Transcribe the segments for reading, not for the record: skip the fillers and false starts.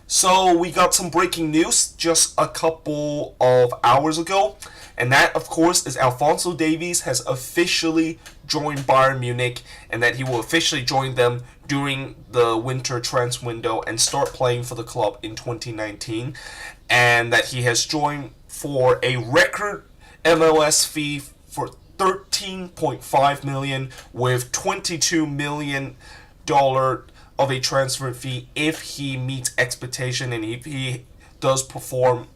So we got some breaking news just a couple of hours ago, and that, of course, is Alphonso Davies has officially joined Bayern Munich, and that he will officially join them during the winter transfer window and start playing for the club in 2019, and that he has joined for a record MLS fee for 13.5 million with 22 million dollar of a transfer fee if he meets expectation and if he does perform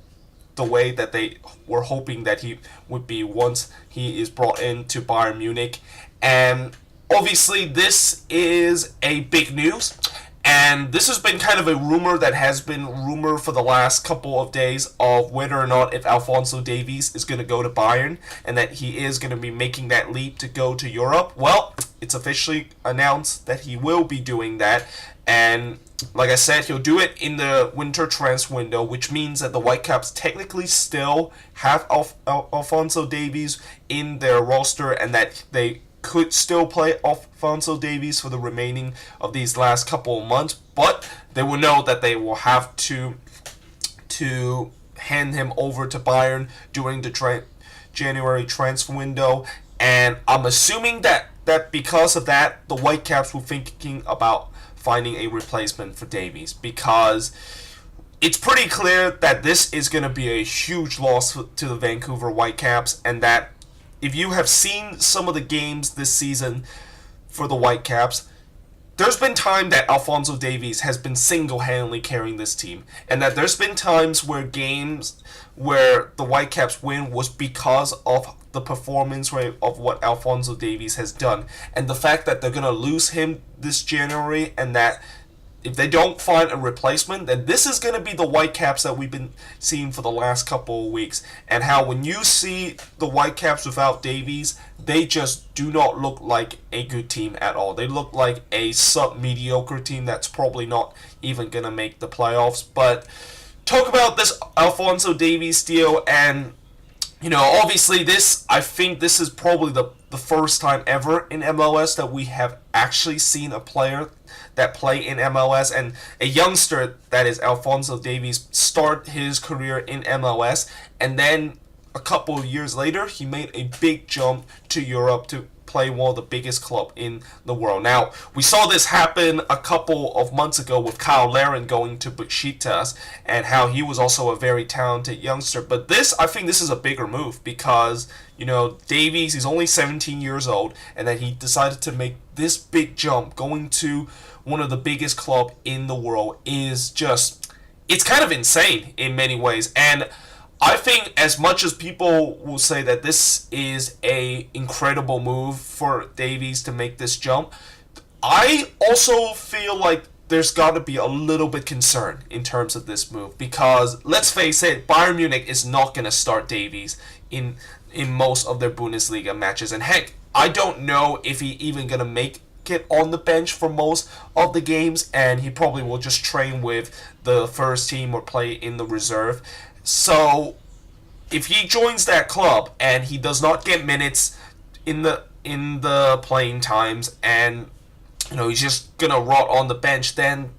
the way that they were hoping that he would be once he is brought into Bayern Munich. And obviously this is a big news, and this has been kind of a rumor that has been rumor for the last couple of days of whether or not if Alphonso Davies is going to go to Bayern and that he is going to be making that leap to go to Europe. Well, it's officially announced that he will be doing that, and like I said, he'll do it in the winter transfer window, which means that the Whitecaps technically still have Alphonso Davies in their roster, and that they could still play Alphonso Davies for the remaining of these last couple of months, but they will know that they will have to hand him over to Bayern during the January transfer window. And I'm assuming that because of that, the Whitecaps were thinking about finding a replacement for Davies, because it's pretty clear that this is going to be a huge loss to the Vancouver Whitecaps, and that if you have seen some of the games this season for the Whitecaps, there's been time that Alphonso Davies has been single-handedly carrying this team, and that there's been times where games where the Whitecaps win was because of the performance rate of what Alphonso Davies has done. And the fact that they're going to lose him this January, and that if they don't find a replacement, then this is going to be the Whitecaps that we've been seeing for the last couple of weeks. And how when you see the Whitecaps without Davies, they just do not look like a good team at all. They look like a sub-mediocre team that's probably not even going to make the playoffs. But talk about this Alphonso Davies deal, and obviously I think this is probably the first time ever in MLS that we have actually seen a player that play in MLS, and a youngster that is Alphonso Davies start his career in MLS, and then a couple of years later he made a big jump to Europe to play one of the biggest club in the world. Now, we saw this happen a couple of months ago with Kyle Larin going to Besiktas, and how he was also a very talented youngster. But I think this is a bigger move, because Davies is only 17 years old, and that he decided to make this big jump going to one of the biggest club in the world is just, it's kind of insane in many ways. And I think as much as people will say that this is a incredible move for Davies to make this jump, I also feel like there's got to be a little bit concern in terms of this move, because let's face it, Bayern Munich is not going to start Davies in most of their Bundesliga matches, and heck, I don't know if he's even going to make it on the bench for most of the games, and he probably will just train with the first team or play in the reserve. So if he joins that club and he does not get minutes in the playing times, and he's just gonna rot on the bench, then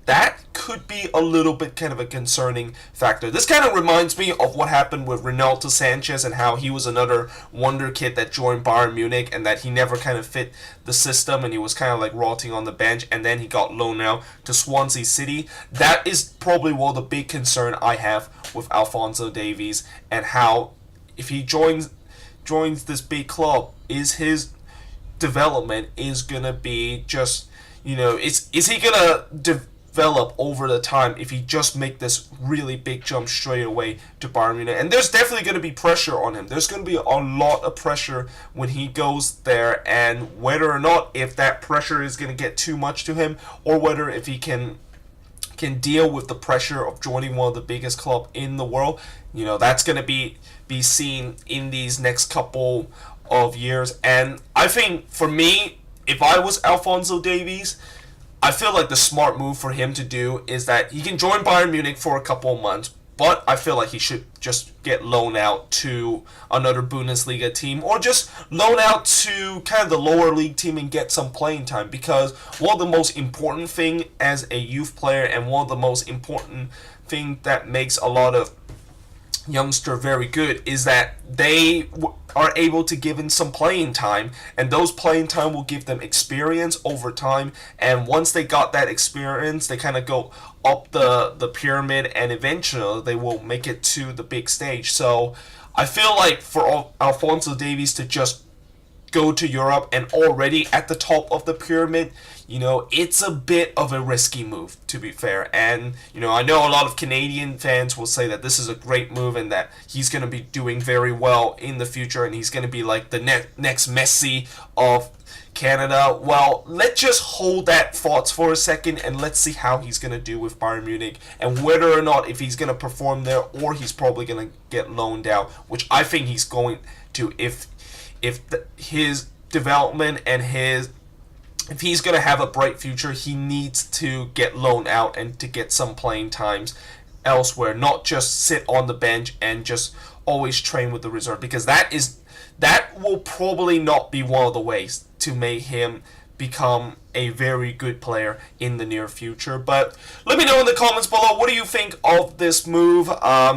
that could be a little bit kind of a concerning factor. This kind of reminds me of what happened with Renato Sanchez, and how he was another wonder kid that joined Bayern Munich, and that he never kind of fit the system, and he was kind of like rotting on the bench, and then he got loaned out to Swansea City. That is probably one of the big concern I have with Alphonso Davies, and how if he joins this big club, is his development is gonna be just, is he gonna develop over the time if he just make this really big jump straight away to Bayern Munich? And there's definitely going to be pressure on him. There's going to be a lot of pressure when he goes there, and whether or not if that pressure is going to get too much to him, or whether if he can deal with the pressure of joining one of the biggest club in the world, that's going to be seen in these next couple of years. And I think for me, if I was Alphonso Davies, I feel like the smart move for him to do is that he can join Bayern Munich for a couple of months, But I feel like he should just get loaned out to another Bundesliga team, or just loan out to kind of the lower league team and get some playing time. Because one of the most important thing as a youth player, and one of the most important thing that makes a lot of youngster very good, is that they are able to give in some playing time, and those playing time will give them experience over time, and once they got that experience, they kind of go up the pyramid, and eventually they will make it to the big stage. So I feel like for Alphonso Davies to just go to Europe and already at the top of the pyramid, it's a bit of a risky move, to be fair. And, I know a lot of Canadian fans will say that this is a great move and that he's going to be doing very well in the future and he's going to be like the next Messi of Canada. Well, let's just hold that thoughts for a second and let's see how he's going to do with Bayern Munich, and whether or not if he's going to perform there, or he's probably going to get loaned out, which I think he's going to, if his development and if he's going to have a bright future, he needs to get loaned out and to get some playing times elsewhere, not just sit on the bench and just always train with the reserve, because that will probably not be one of the ways to make him become a very good player in the near future. But let me know in the comments below, what do you think of this move?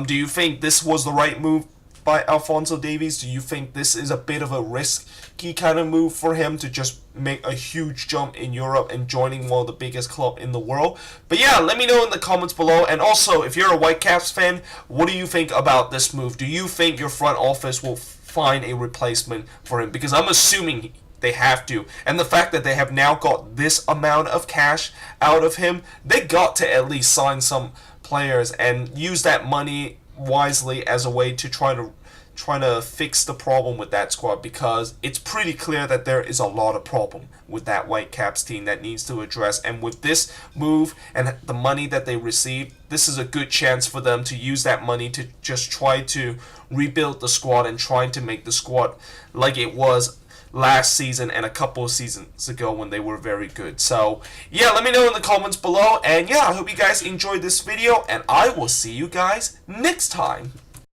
Do you think this was the right move by Alphonso Davies? Do you think this is a bit of a risky kind of move for him to just make a huge jump in Europe and joining one of the biggest clubs in the world? But yeah, let me know in the comments below. And also, if you're a Whitecaps fan, what do you think about this move? Do you think your front office will find a replacement for him? Because I'm assuming they have to. And the fact that they have now got this amount of cash out of him, they got to at least sign some players and use that money wisely as a way to try to fix the problem with that squad, because it's pretty clear that there is a lot of problem with that Whitecaps team that needs to address. And with this move and the money that they received, this is a good chance for them to use that money to just try to rebuild the squad and trying to make the squad like it was last season and a couple of seasons ago when they were very good. So yeah, let me know in the comments below, and yeah, I hope you guys enjoyed this video, and I will see you guys next time.